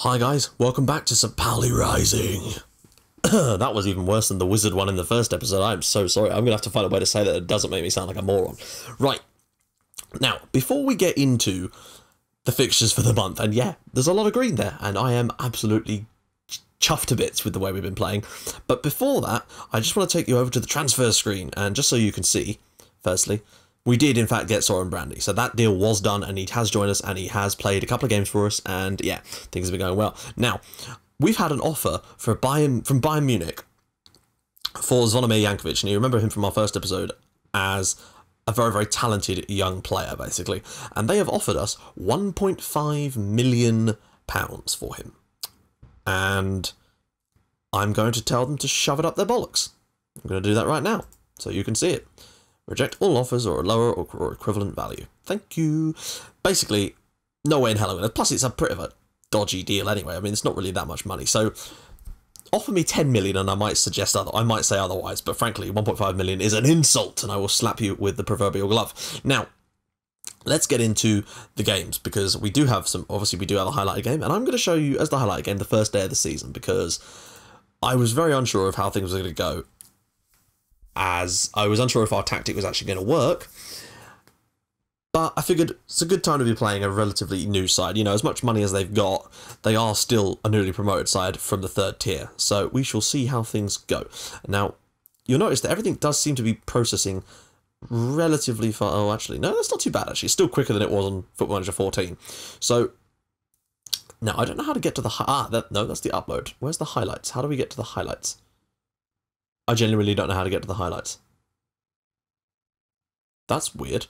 Hi guys, welcome back to some Pauli Rising. That was even worse than the wizard one in the first episode. I'm so sorry. I'm going to have to find a way to say that it doesn't make me sound like a moron. Right. Now, before we get into the fixtures for the month, and yeah, there's a lot of green there, and I am absolutely chuffed to bits with the way we've been playing. But before that, I just want to take you over to the transfer screen, and just so you can see, firstly, we did in fact get Soren Brandy, so that deal was done, and he has joined us, and he has played a couple of games for us, and yeah, things have been going well. Now, we've had an offer from Bayern Munich for Zvonimir Jankovic, and you remember him from our first episode as a very, very talented young player, basically, and they have offered us £1.5 million for him, and I'm going to tell them to shove it up their bollocks. I'm going to do that right now, so you can see it. Reject all offers or a lower or equivalent value. Thank you. Basically, no way in hell I'm going to. Plus, it's a bit of a dodgy deal anyway. I mean, it's not really that much money. So, offer me 10 million and I might suggest I might say otherwise. But frankly, 1.5 million is an insult and I will slap you with the proverbial glove. Now, let's get into the games because we do have some. Obviously, we do have a highlighted game, and I'm going to show you as the highlighted game the first day of the season because I was very unsure of how things were going to go. As I was unsure if our tactic was actually going to work, but I figured it's a good time to be playing a relatively new side. You know, as much money as they've got, they are still a newly promoted side from the third tier, so we shall see how things go. Now, you'll notice that everything does seem to be processing relatively far. Oh, actually, no, that's not too bad, actually. It's still quicker than it was on Football Manager 14. So, now, I don't know how to get to the... no, that's the upload. Where's the highlights? How do we get to the highlights? I genuinely don't know how to get to the highlights. That's weird.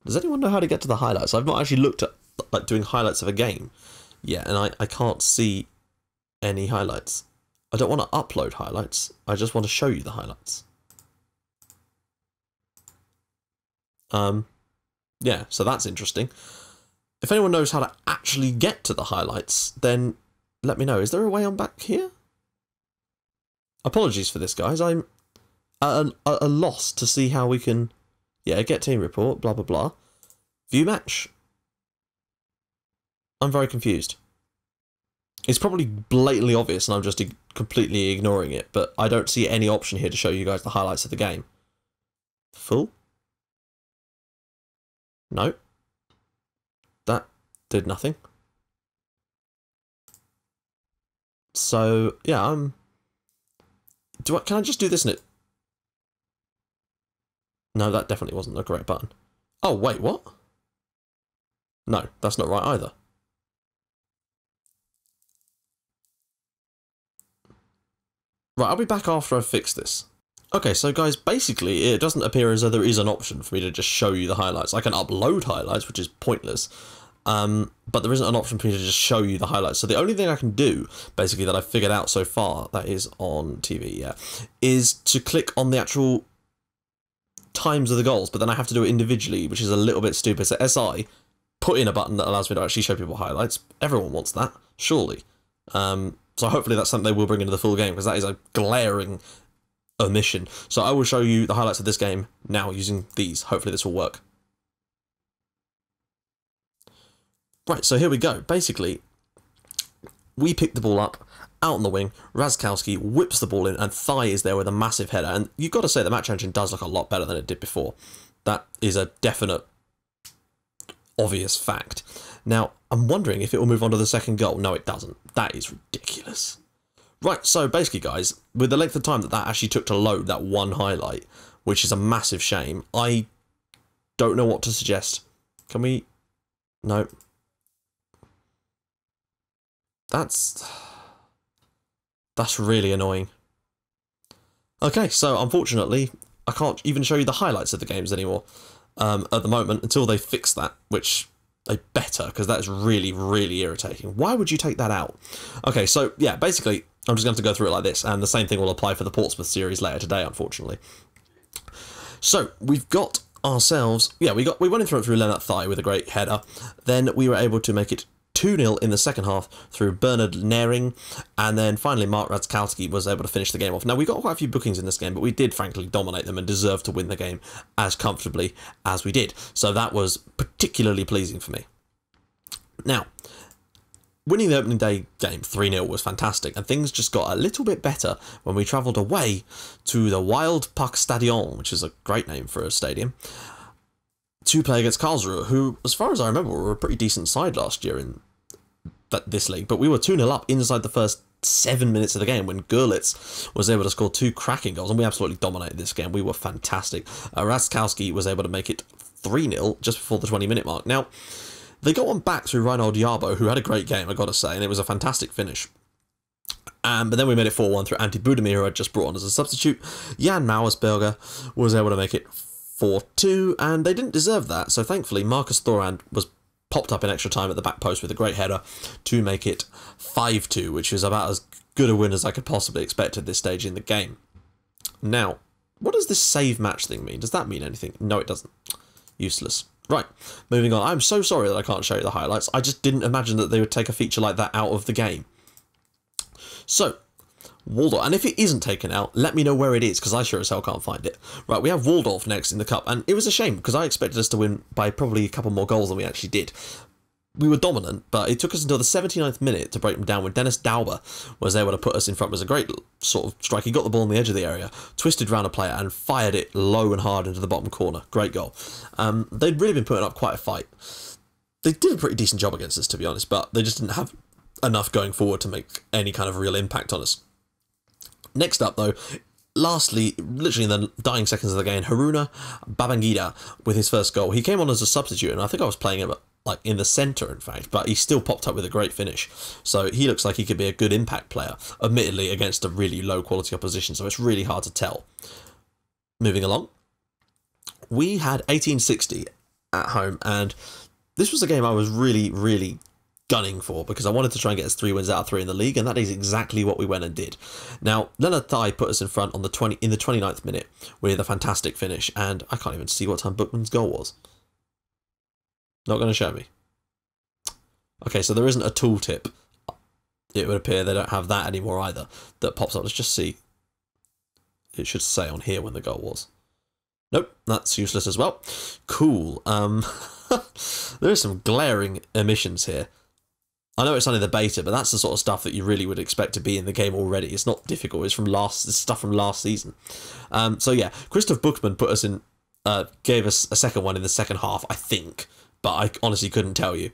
Does anyone know how to get to the highlights? I've not actually looked at like doing highlights of a game yet, and I can't see any highlights. I don't want to upload highlights. I just want to show you the highlights. Yeah, so that's interesting. If anyone knows how to actually get to the highlights, then let me know. Is there a way on back here? Apologies for this, guys. I'm at a loss to see how we can... Yeah, get team report, blah, blah, blah. View match. I'm very confused. It's probably blatantly obvious and I'm just completely ignoring it, but I don't see any option here to show you guys the highlights of the game. Full? No. That did nothing. So, yeah, can I just do this in it? No, that definitely wasn't the correct button. Oh, wait, what? No, that's not right either. Right, I'll be back after I've fixed this. Okay, so guys, basically, it doesn't appear as though there is an option for me to just show you the highlights. I can upload highlights, which is pointless. But there isn't an option for me to just show you the highlights. So the only thing I can do, basically, that I've figured out so far, that is on TV, yeah, is to click on the actual times of the goals, but then I have to do it individually, which is a little bit stupid. So SI, put in a button that allows me to actually show people highlights. Everyone wants that, surely. So hopefully that's something they will bring into the full game, because that is a glaring omission. So I will show you the highlights of this game now using these. Hopefully this will work. Right, so here we go. Basically, we pick the ball up, out on the wing, Razkowski whips the ball in, and Thigh is there with a massive header. And you've got to say the match engine does look a lot better than it did before. That is a definite, obvious fact. Now, I'm wondering if it will move on to the second goal. No, it doesn't. That is ridiculous. Right, so basically, guys, with the length of time that actually took to load that one highlight, which is a massive shame, I don't know what to suggest. Can we... No. That's really annoying. Okay, so unfortunately, I can't even show you the highlights of the games anymore at the moment until they fix that, which they better, because that is really, really irritating. Why would you take that out? Okay, so yeah, basically, I'm just going to go through it like this, and the same thing will apply for the Portsmouth series later today, unfortunately. So we've got ourselves, yeah, we went in through Lennart Thigh with a great header. Then we were able to make it 2-0 in the second half through Bernard Nering, and then finally Mark Razkowski was able to finish the game off. Now, we got quite a few bookings in this game, but we did frankly dominate them and deserve to win the game as comfortably as we did. So that was particularly pleasing for me. Now, winning the opening day game 3-0 was fantastic, and things just got a little bit better when we travelled away to the Wild Park Stadion, which is a great name for a stadium, to play against Karlsruhe, who, as far as I remember, were a pretty decent side last year in this league, but we were 2-0 up inside the first 7 minutes of the game when Görlitz was able to score 2 cracking goals, and we absolutely dominated this game. We were fantastic. Rastkowski was able to make it 3-0 just before the 20-minute mark. Now, they got one back through Reinhold Jarbo, who had a great game, I got to say, and it was a fantastic finish. But then we made it 4-1 through Antti Budimir, who had just brought on as a substitute. Jan Mauersberger was able to make it 4-2, and they didn't deserve that, so thankfully Marcus Thorand was popped up in extra time at the back post with a great header to make it 5-2, which is about as good a win as I could possibly expect at this stage in the game. Now, what does this save match thing mean? Does that mean anything? No, it doesn't. Useless. Right, moving on. I'm so sorry that I can't show you the highlights. I just didn't imagine that they would take a feature like that out of the game. So, Waldorf, and if it isn't taken out, let me know where it is, because I sure as hell can't find it. Right, we have Waldorf next in the cup, and it was a shame, because I expected us to win by probably a couple more goals than we actually did. We were dominant, but it took us until the 79th minute to break them down when Dennis Dauber was able to put us in front. It was a great sort of strike. He got the ball on the edge of the area, twisted round a player, and fired it low and hard into the bottom corner. Great goal. They'd really been putting up quite a fight. They did a pretty decent job against us, to be honest, but they just didn't have enough going forward to make any kind of real impact on us. Next up, though, lastly, literally in the dying seconds of the game, Haruna Babangida with his first goal. He came on as a substitute, and I think I was playing him like in the centre, in fact, but he still popped up with a great finish. So he looks like he could be a good impact player, admittedly against a really low quality opposition, so it's really hard to tell. Moving along, we had 1860 at home, and this was a game I was really gunning for, because I wanted to try and get us 3 wins out of 3 in the league, and that is exactly what we went and did. Now, Leonard Thai put us in front on the 29th minute with a fantastic finish, and I can't even see what time Bookman's goal was. Not going to show me. Okay, so there isn't a tooltip. It would appear they don't have that anymore either, that pops up. Let's just see. It should say on here when the goal was. Nope, that's useless as well. Cool. There is some glaring omissions here. I know it's only the beta, but that's the sort of stuff that you really would expect to be in the game already. It's not difficult. It's stuff from last season. So yeah, Christoph Buchmann put us in, gave us a second one in the second half, I think, but I honestly couldn't tell you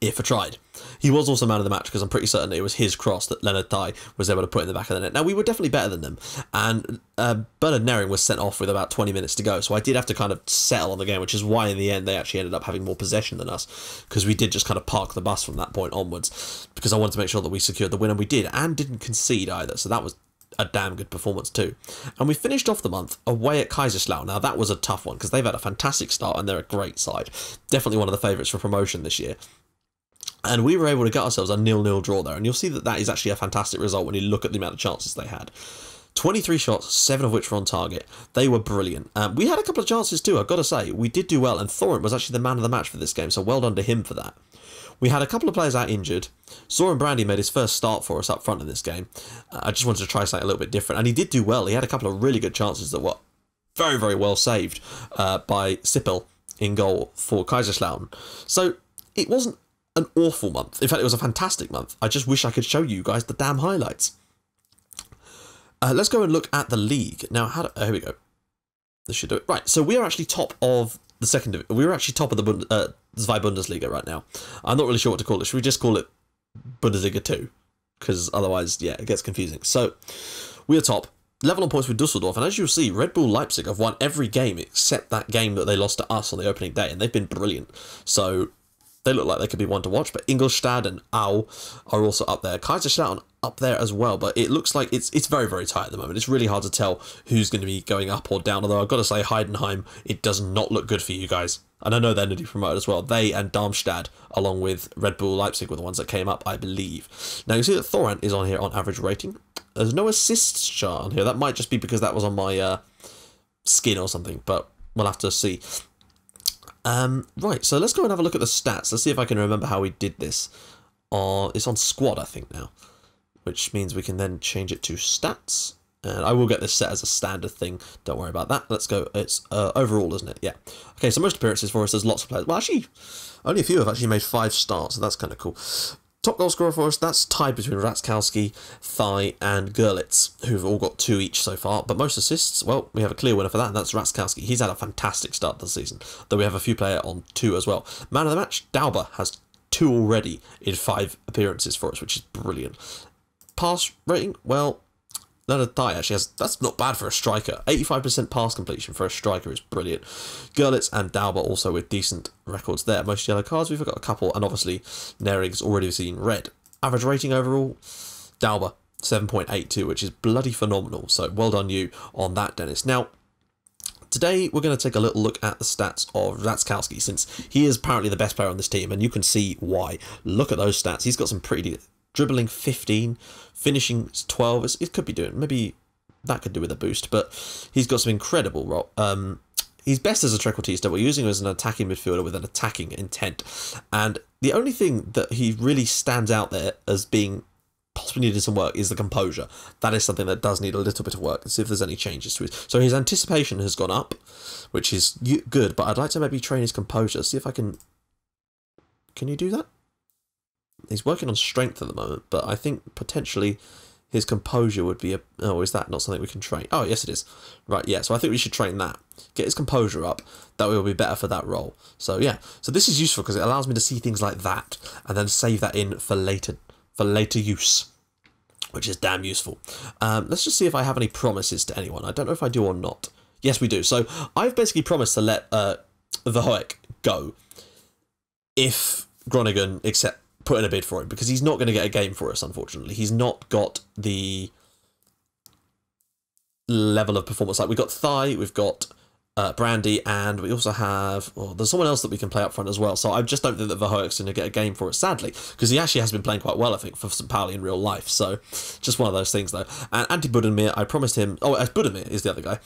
if I tried. He was also man of the match, because I'm pretty certain it was his cross that Leonard Thai was able to put in the back of the net. Now, we were definitely better than them, and Bernard Nering was sent off with about 20 minutes to go, so I did have to kind of settle on the game, which is why in the end they actually ended up having more possession than us, because we did just kind of park the bus from that point onwards, because I wanted to make sure that we secured the win, and we did, and didn't concede either, so that was a damn good performance too. And we finished off the month away at Kaiserslautern. Now, that was a tough one, because they've had a fantastic start, and they're a great side. Definitely one of the favourites for promotion this year. And we were able to get ourselves a 0-0 draw there, and you'll see that that is actually a fantastic result when you look at the amount of chances they had. 23 shots, 7 of which were on target. They were brilliant. We had a couple of chances too, I've got to say. We did do well, and Thorant was actually the man of the match for this game, so well done to him for that. We had a couple of players out injured. Soren Brandy made his first start for us up front in this game. I just wanted to try something a little bit different, and he did do well. He had a couple of really good chances that were very well saved by Sippel in goal for Kaiserslautern. So it wasn't an awful month. In fact, it was a fantastic month. I just wish I could show you guys the damn highlights. Let's go and look at the league. Now, here we go. This should do it. Right, so we are actually top of the second division. We're actually top of the Zwei Bundesliga right now. I'm not really sure what to call it. Should we just call it Bundesliga 2? Because otherwise, yeah, it gets confusing. So, we are top. Level on points with Dusseldorf. And as you'll see, Red Bull Leipzig have won every game except that game that they lost to us on the opening day. And they've been brilliant. So, they look like they could be one to watch, but Ingolstadt and Au are also up there. Kaiserslautern up there as well, but it looks like it's very tight at the moment. It's really hard to tell who's going to be going up or down, although I've got to say, Heidenheim, it does not look good for you guys. And I know they're newly promoted as well. They and Darmstadt, along with Red Bull Leipzig, were the ones that came up, I believe. Now, you see that Thorant is on here on average rating. There's no assists chart on here. That might just be because that was on my skin or something, but we'll have to see. Right, so let's go and have a look at the stats. Let's see if I can remember how we did this. It's on squad, I think, now, which means we can then change it to stats. And I will get this set as a standard thing. Don't worry about that. Let's go. It's overall, isn't it? Yeah. Okay, so most appearances for us, there's lots of players. Well, actually, only a few have actually made 5 starts, so that's kind of cool. Top goal scorer for us, that's tied between Ratskowski, Thai, and Gerlitz, who've all got 2 each so far. But most assists, well, we have a clear winner for that, and that's Ratskowski. He's had a fantastic start to the season, though we have a few players on 2 as well. Man of the match, Dauber has 2 already in 5 appearances for us, which is brilliant. Pass rating, well, Leonard Thai actually has, that's not bad for a striker. 85% pass completion for a striker is brilliant. Gerlitz and Dauber also with decent records there. Most yellow cards, we've got a couple, and obviously Nering's already seen red. Average rating overall, Dauber 7.82, which is bloody phenomenal. So well done you on that, Dennis. Now, today we're going to take a little look at the stats of Ratskowski, since he is apparently the best player on this team, and you can see why. Look at those stats. He's got some pretty... Dribbling 15, finishing 12. It could be doing, maybe that could do with a boost, but he's got some incredible. He's best as a trequartista. We're using him as an attacking midfielder with an attacking intent, and the only thing that he really stands out there as being possibly needed some work is the composure. That is something that does need a little bit of work. Let's see if there's any changes to it. So his anticipation has gone up, which is good, but I'd like to maybe train his composure. See if I can. Can you do that? He's working on strength at the moment, but I think potentially his composure would be a... Oh, is that not something we can train? Oh, yes it is. Right, yeah, so I think we should train that. Get his composure up. That will be better for that role. So, yeah. So this is useful because it allows me to see things like that and then save that in for later use, which is damn useful. Let's just see if I have any promises to anyone. I don't know if I do or not. Yes, we do. So I've basically promised to let Verhoek go if Groningen put in a bid for him, because he's not going to get a game for us, unfortunately. He's not got the level of performance. Like, we've got Thai, we've got Brandy, and we also have... Oh, there's someone else that we can play up front as well. So I just don't think that Verhoek's going to get a game for us, sadly, because he actually has been playing quite well, I think, for St. Pauli in real life. So just one of those things, though. And Antti Budimir, I promised him... Oh, Budimir is the other guy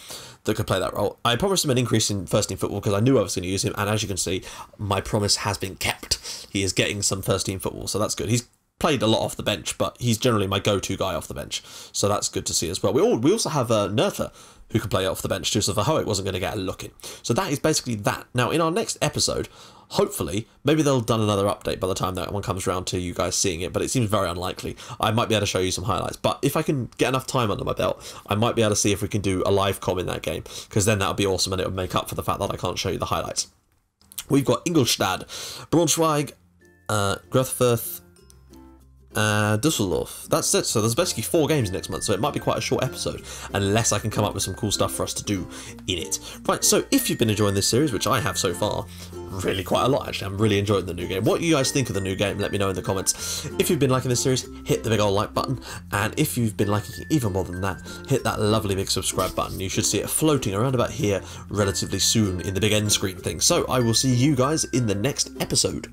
that could play that role. I promised him an increase in first-team football because I knew I was going to use him, and as you can see, my promise has been kept. He is getting some first-team football, so that's good. He's played a lot off the bench, but he's generally my go-to guy off the bench, so that's good to see as well. We also have Nertha, who can play off the bench too, so Verhoek wasn't going to get a look in. So that is basically that. Now, in our next episode, hopefully, maybe they'll have done another update by the time that one comes around to you guys seeing it, but it seems very unlikely. I might be able to show you some highlights, but if I can get enough time under my belt, I might be able to see if we can do a live com in that game, because then that would be awesome, and it would make up for the fact that I can't show you the highlights. We've got Ingolstadt, Braunschweig, Grotefurth, Düsseldorf. That's it. So there's basically 4 games next month, so it might be quite a short episode unless I can come up with some cool stuff for us to do in it. Right, so if you've been enjoying this series, which I have so far, really quite a lot actually, I'm really enjoying the new game. What you guys think of the new game, let me know in the comments. If you've been liking this series, hit the big old like button, and if you've been liking it even more than that, hit that lovely big subscribe button. You should see it floating around about here relatively soon in the big end screen thing. So I will see you guys in the next episode.